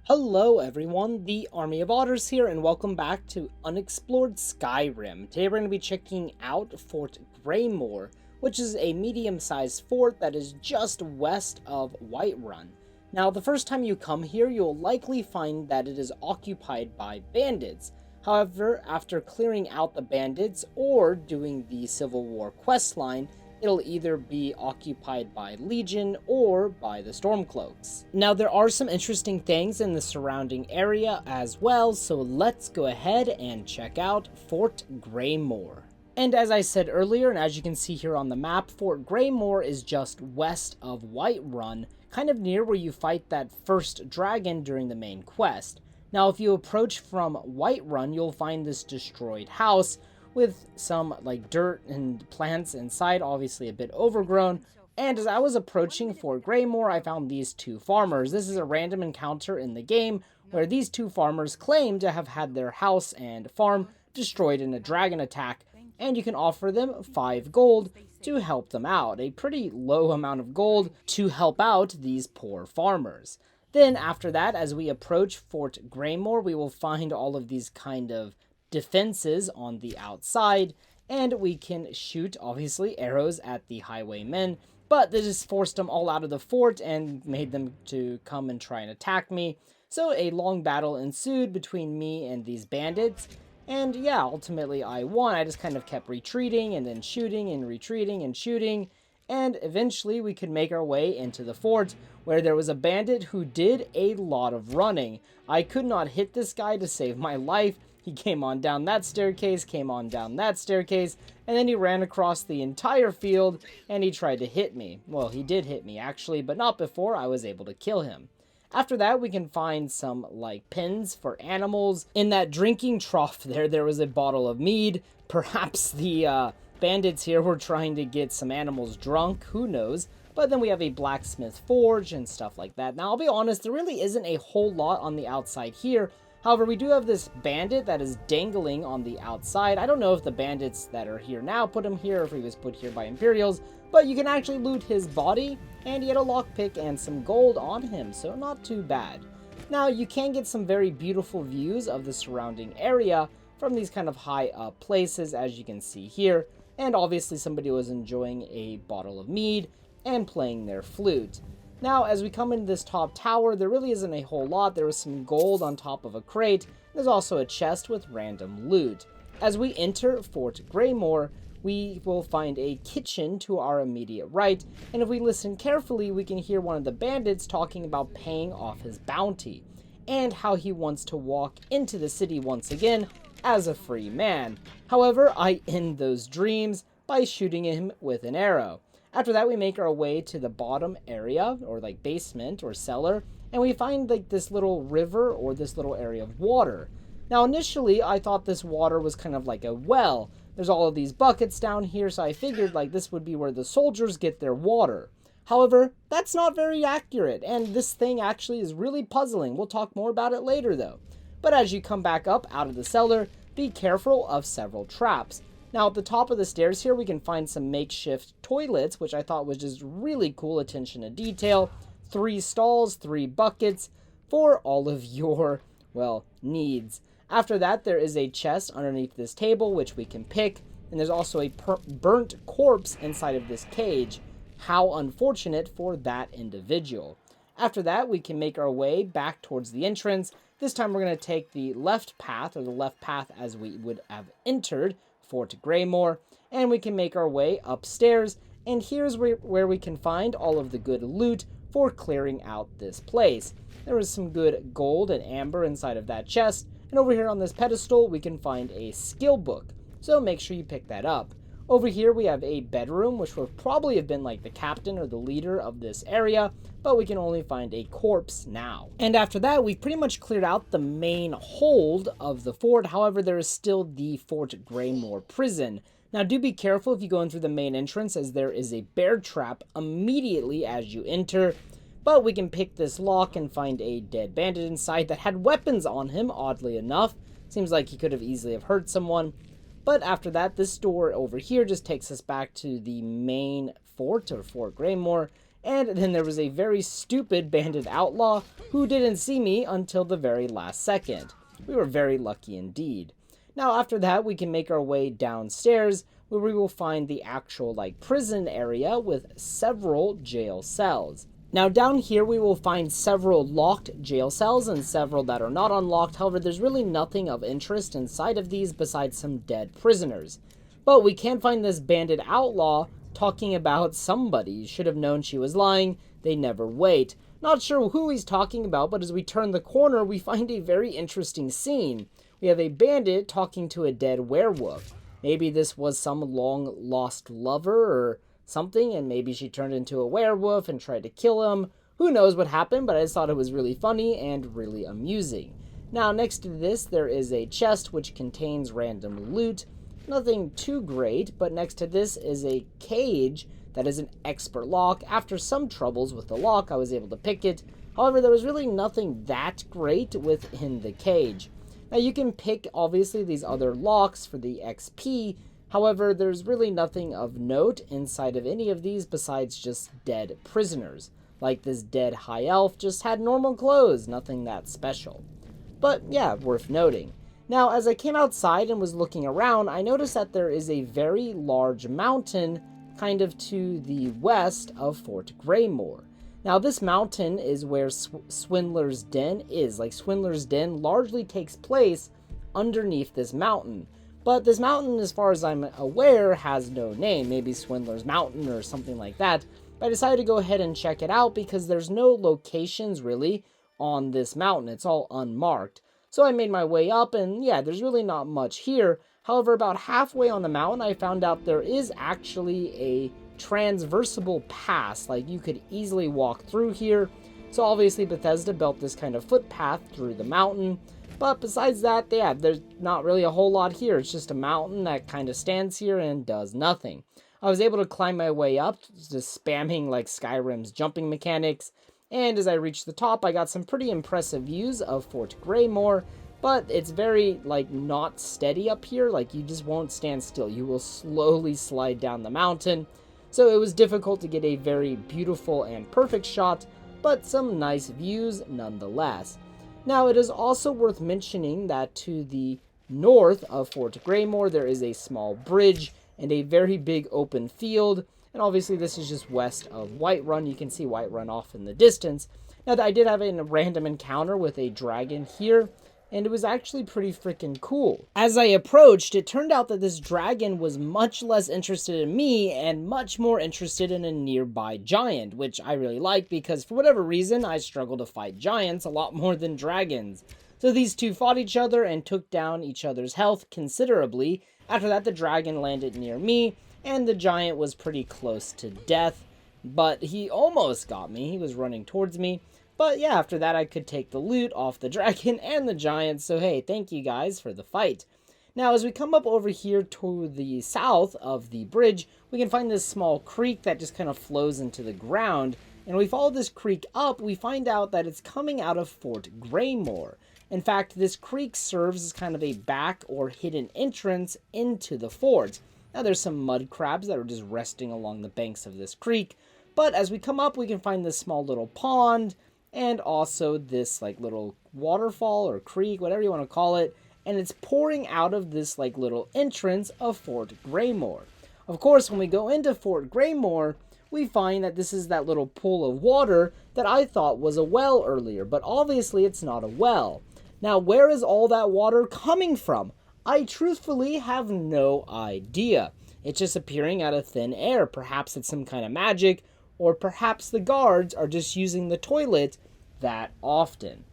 Hello everyone, the Army of Otters here, and welcome back to Unexplored Skyrim. Today we're going to be checking out Fort Greymoor, which is a medium-sized fort that is just west of Whiterun. Now, the first time you come here, you'll likely find that it is occupied by bandits. However, after clearing out the bandits or doing the Civil War questline, it'll either be occupied by Legion or by the Stormcloaks. Now, there are some interesting things in the surrounding area as well, so let's go ahead and check out Fort Greymoor. And as I said earlier, and as you can see here on the map, Fort Greymoor is just west of Whiterun, kind of near where you fight that first dragon during the main quest. Now, if you approach from Whiterun, you'll find this destroyed house, with some dirt and plants inside, obviously a bit overgrown. And as I was approaching Fort Greymoor, I found these two farmers. This is a random encounter in the game where these two farmers claim to have had their house and farm destroyed in a dragon attack, and you can offer them 5 gold to help them out. A pretty low amount of gold to help out these poor farmers. Then after that, as we approach Fort Greymoor, we will find all of these kind of defenses on the outside, and we can shoot, obviously, arrows at the highwaymen, but this just forced them all out of the fort and made them to come and try and attack me. So a long battle ensued between me and these bandits, and yeah, ultimately I won. I just kind of kept retreating and then shooting and retreating and shooting, and eventually we could make our way into the fort, where there was a bandit who did a lot of running. I could not hit this guy to save my life. He came on down that staircase, came on down that staircase, and then he ran across the entire field, and he tried to hit me. Well, he did hit me, actually, but not before I was able to kill him. After that, we can find some, pens for animals. In that drinking trough there was a bottle of mead. Perhaps the bandits here were trying to get some animals drunk, who knows? But then we have a blacksmith forge and stuff like that. Now, I'll be honest, there really isn't a whole lot on the outside here. However, we do have this bandit that is dangling on the outside. I don't know if the bandits that are here now put him here, or if he was put here by Imperials, but you can actually loot his body, and he had a lockpick and some gold on him, so not too bad. Now, you can get some very beautiful views of the surrounding area from these kind of high up places, as you can see here, and obviously somebody was enjoying a bottle of mead and playing their flute. Now, as we come into this top tower, there really isn't a whole lot. There was some gold on top of a crate. There's also a chest with random loot. As we enter Fort Greymoor, we will find a kitchen to our immediate right, and if we listen carefully, we can hear one of the bandits talking about paying off his bounty, and how he wants to walk into the city once again as a free man. However, I end those dreams by shooting him with an arrow. After that, we make our way to the bottom area, or basement or cellar, and we find this little river or this little area of water. Now, initially, I thought this water was kind of like a well. There's all of these buckets down here, so I figured this would be where the soldiers get their water. However, that's not very accurate, and this thing actually is really puzzling. We'll talk more about it later, though. But as you come back up out of the cellar, be careful of several traps. Now, at the top of the stairs here, we can find some makeshift toilets, which I thought was just really cool attention to detail. 3 stalls, 3 buckets for all of your, needs. After that, there is a chest underneath this table, which we can pick, and there's also a burnt corpse inside of this cage. How unfortunate for that individual. After that, we can make our way back towards the entrance. This time, we're going to take the left path, or the left path as we would have entered Fort Greymoor, and we can make our way upstairs, and here's where we can find all of the good loot for clearing out this place. There is some good gold and amber inside of that chest, and over here on this pedestal we can find a skill book, so make sure you pick that up. Over here we have a bedroom, which would probably have been the captain or the leader of this area, but we can only find a corpse now. And after that, we've pretty much cleared out the main hold of the fort. However, there is still the Fort Greymoor prison. Now, do be careful if you go in through the main entrance, as there is a bear trap immediately as you enter. But we can pick this lock and find a dead bandit inside that had weapons on him, oddly enough. Seems like he could have easily have hurt someone. But after that, this door over here just takes us back to the main fort, or Fort Greymoor, And then there was a very stupid bandit outlaw who didn't see me until the very last second. We were very lucky indeed. Now after that, we can make our way downstairs, where we will find the actual prison area with several jail cells. Now down here we will find several locked jail cells and several that are not unlocked. However, there's really nothing of interest inside of these besides some dead prisoners. But we can find this bandit outlaw talking about somebody. Should have known she was lying. They never wait. Not sure who he's talking about, but as we turn the corner, we find a very interesting scene. We have a bandit talking to a dead werewolf. Maybe this was some long-lost lover or something, and maybe she turned into a werewolf and tried to kill him. Who knows what happened, but I just thought it was really funny and really amusing. Now, next to this, there is a chest which contains random loot. Nothing too great, but next to this is a cage that is an expert lock. After some troubles with the lock, I was able to pick it. However, there was really nothing that great within the cage. Now, you can pick, obviously, these other locks for the XP. However, there's really nothing of note inside of any of these besides just dead prisoners. Like this dead high elf just had normal clothes, nothing that special. But yeah, worth noting. Now, as I came outside and was looking around, I noticed that there is a very large mountain kind of to the west of Fort Greymoor. Now, this mountain is where Swindler's Den is. Swindler's Den largely takes place underneath this mountain. But this mountain, as far as I'm aware, has no name. Maybe Swindler's Mountain or something like that. But I decided to go ahead and check it out because there's no locations really on this mountain. It's all unmarked. So I made my way up, and yeah, there's really not much here. However, about halfway on the mountain, I found out there is actually a transversable pass. You could easily walk through here. So obviously Bethesda built this kind of footpath through the mountain. But besides that, yeah, there's not really a whole lot here. It's just a mountain that kind of stands here and does nothing. I was able to climb my way up, just spamming Skyrim's jumping mechanics. And as I reached the top, I got some pretty impressive views of Fort Greymoor. But it's very, not steady up here. You just won't stand still. You will slowly slide down the mountain. So it was difficult to get a very beautiful and perfect shot, but some nice views nonetheless. Now, it is also worth mentioning that to the north of Fort Greymoor, there is a small bridge and a very big open field. And obviously, this is just west of Whiterun. You can see Whiterun off in the distance. Now, I did have a random encounter with a dragon here, and it was actually pretty freaking cool. As I approached, it turned out that this dragon was much less interested in me and much more interested in a nearby giant, which I really like because for whatever reason, I struggle to fight giants a lot more than dragons. So these two fought each other and took down each other's health considerably. After that, the dragon landed near me, and the giant was pretty close to death, but he almost got me. He was running towards me. But yeah, after that I could take the loot off the dragon and the giant, so hey, thank you guys for the fight. Now, as we come up over here to the south of the bridge, we can find this small creek that just kind of flows into the ground, and we follow this creek up, we find out that it's coming out of Fort Greymoor. In fact, this creek serves as kind of a back or hidden entrance into the fort. Now, there's some mud crabs that are just resting along the banks of this creek, but as we come up, we can find this small little pond, and also this little waterfall or creek, whatever you want to call it, and it's pouring out of this little entrance of Fort Greymoor. Of course, when we go into Fort Greymoor, we find that this is that little pool of water that I thought was a well earlier, but obviously it's not a well. Now, where is all that water coming from? I truthfully have no idea. It's just appearing out of thin air. Perhaps it's some kind of magic, or perhaps the guards are just using the toilet that often.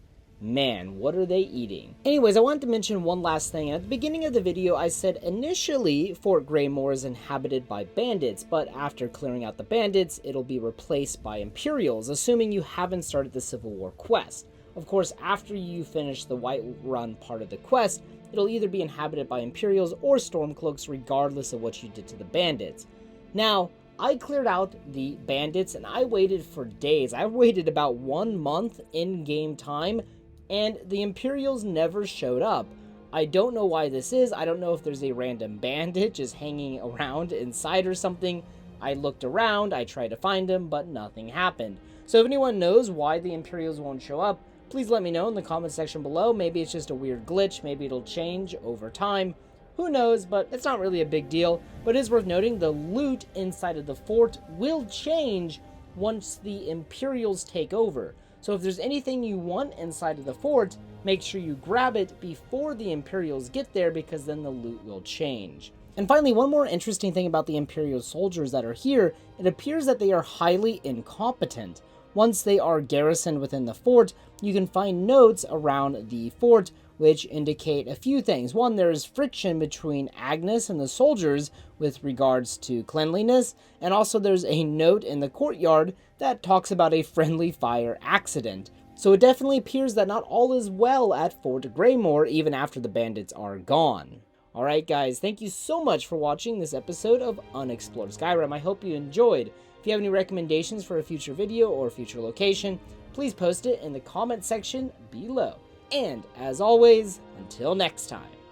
Man, what are they eating? Anyways, I wanted to mention one last thing. At the beginning of the video, I said initially Fort Greymoor is inhabited by bandits, but after clearing out the bandits, it'll be replaced by Imperials, assuming you haven't started the Civil War quest. Of course, after you finish the Whiterun part of the quest, it'll either be inhabited by Imperials or Stormcloaks, regardless of what you did to the bandits. Now, I cleared out the bandits and I waited for days. I waited about 1 month in-game time, and the Imperials never showed up. I don't know why this is. I don't know if there's a random bandit just hanging around inside or something. I looked around, I tried to find them, but nothing happened. So if anyone knows why the Imperials won't show up, please let me know in the comment section below. Maybe it's just a weird glitch, maybe it'll change over time. Who knows, but it's not really a big deal. But it is worth noting the loot inside of the fort will change once the Imperials take over. So if there's anything you want inside of the fort, make sure you grab it before the Imperials get there, because then the loot will change. And finally, one more interesting thing about the Imperial soldiers that are here, it appears that they are highly incompetent. Once they are garrisoned within the fort, you can find notes around the fort which indicate a few things. One, there is friction between Agnes and the soldiers with regards to cleanliness, and also there's a note in the courtyard that talks about a friendly fire accident. So it definitely appears that not all is well at Fort Greymoor even after the bandits are gone. Alright guys, thank you so much for watching this episode of Unexplored Skyrim. I hope you enjoyed. If you have any recommendations for a future video or future location, please post it in the comment section below. And as always, until next time.